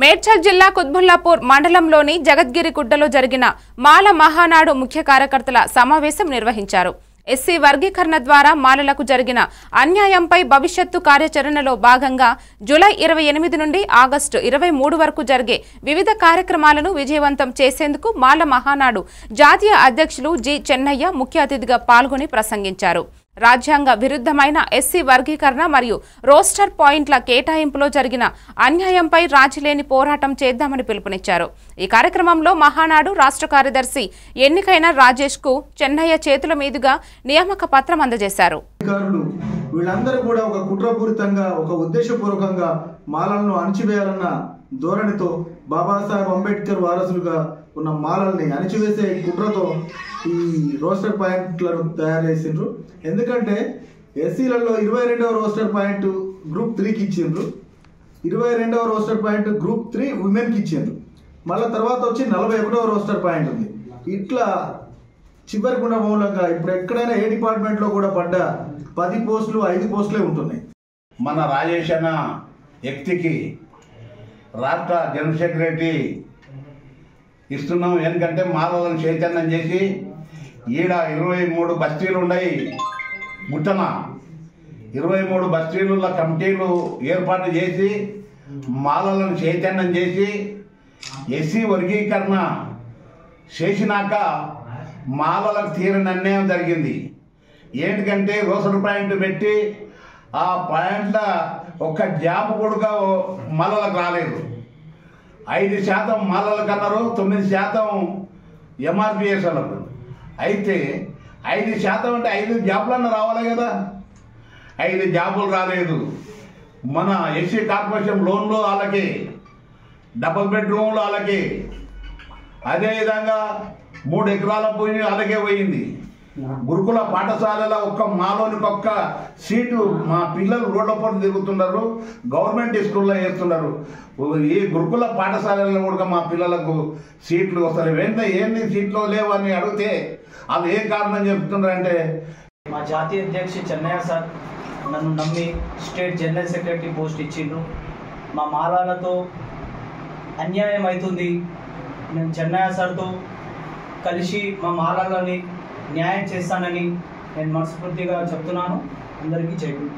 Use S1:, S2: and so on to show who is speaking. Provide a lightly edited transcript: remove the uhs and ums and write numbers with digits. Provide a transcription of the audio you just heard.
S1: మేడ్చల్ జిల్లా కుత్బుల్లాపూర్ మండలంలోని జగద్గిరి గుట్టలో జరిగిన మాల మహానాడు ముఖ్య కార్యకర్తల సమావేశం నిర్వహించారు. ఎస్సీ వర్గీకరణ ద్వారా మాలలకు జరిగిన అన్యాయంపై భవిష్యత్తు కార్యాచరణలో భాగంగా జూలై 28 నుండి ఆగస్టు 23 వరకు జరిగే వివిధ కార్యక్రమాలను విజయవంతం చేసేందుకు మాల మహానాడు జాతీయ అధ్యక్షులు జి చెన్నయ్య ముఖ్య అతిథిగా పాల్గొని ప్రసంగించారు. రాజ్యాంగ విరుద్ధమైన ఎస్సీ వర్గీకరణ మరియు రోస్టర్ పాయింట్ల కేటాయింపులో జరిగిన అన్యాయంపై రాజీలేని పోరాటం చేద్దామని పిలుపునిచ్చారు. ఈ కార్యక్రమంలో మహానాడు రాష్ట్ర కార్యదర్శి ఎన్నికైన రాజేష్ కు చెన్నయ్య చేతుల మీదుగా నియామక పత్రం అందజేశారు.
S2: వీళ్ళందరూ కూడా ఒక కుట్రపూరితంగా ఒక ఉద్దేశపూర్వకంగా మాలలను అణచివేయాలన్న ధోరణితో బాబాసాహెబ్ అంబేద్కర్ వారసులుగా ఉన్న మాలల్ని అణచివేసే కుట్రతో ఈ రోస్టర్ పాయింట్లను తయారు చేసిండ్రు. ఎందుకంటే ఎస్సీలలో 22వ రోస్టర్ పాయింట్ గ్రూప్ 3కి ఇచ్చిండ్రు, 22వ రోస్టర్ పాయింట్ గ్రూప్ 3 ఉమెన్కి ఇచ్చిండ్రు, మళ్ళీ తర్వాత వచ్చి 41వ రోస్టర్ పాయింట్ ఉంది. ఇట్లా చివరి గుణ మూలంగా ఇప్పుడు ఎక్కడైనా ఏ డిపార్ట్మెంట్లో కూడా పడ్డ 10 పోస్టులు 5 పోస్టులే ఉంటున్నాయి.
S3: మన రాజేష్ అన్న వ్యక్తికి రాష్ట్ర జనరల్ సెక్రటరీ ఇస్తున్నాం. ఎందుకంటే మాలలను చైతన్యం చేసి ఈడ 23 బస్తీలు ఉన్నాయి. ముట్టన 23 బస్తీల కమిటీలు ఏర్పాటు చేసి మాలలను చైతన్యం చేసి ఎస్సీ వర్గీకరణ చేసినాక మాలలకు తీరని అన్యాయం జరిగింది. ఏంటికంటే రోసర్ పాయింట్ పెట్టి ఆ పాయింట్ల ఒక్క జాబ్ కూడా మాలలకు రాలేదు. 5% మాలలకు అన్నారు, 9% ఎంఆర్పిఎస్ వాళ్ళకు. అయితే 5% అంటే 5 జాబులన్నా రావాలి కదా, 5 జాబులు రాలేదు. మన ఎస్సీ కార్పొరేషన్ లోన్లు వాళ్ళకి, డబుల్ బెడ్రూమ్లు వాళ్ళకి, అదేవిధంగా 3 ఎకరాల భూమి వాళ్ళకే పోయింది. గురుకుల పాఠశాలలో మాలోనికి ఒక్క సీటు మా పిల్లలు రోడ్లపై తిరుగుతున్నారు, గవర్నమెంట్ స్కూల్లో వేస్తున్నారు. ఈ గురుకుల పాఠశాలలో కూడా మా పిల్లలకు సీట్లు వస్తారు. ఏంది సీట్లు లేవు అని అడిగితే వాళ్ళు ఏ కారణం చెప్తున్నారంటే,
S4: మా జాతీయ అధ్యక్షుడు చెన్నయ్య సార్ నన్ను నమ్మి స్టేట్ జనరల్ సెక్రటరీ పోస్ట్ ఇచ్చిండ్రు. మా మాలాలతో అన్యాయం అవుతుంది, నేను చెన్నయ్య సార్తో కలిసి మా మాలాలని న్యాయం చేస్తానని నేను మనస్ఫూర్తిగా చెప్తున్నాను. అందరికీ జై గురు.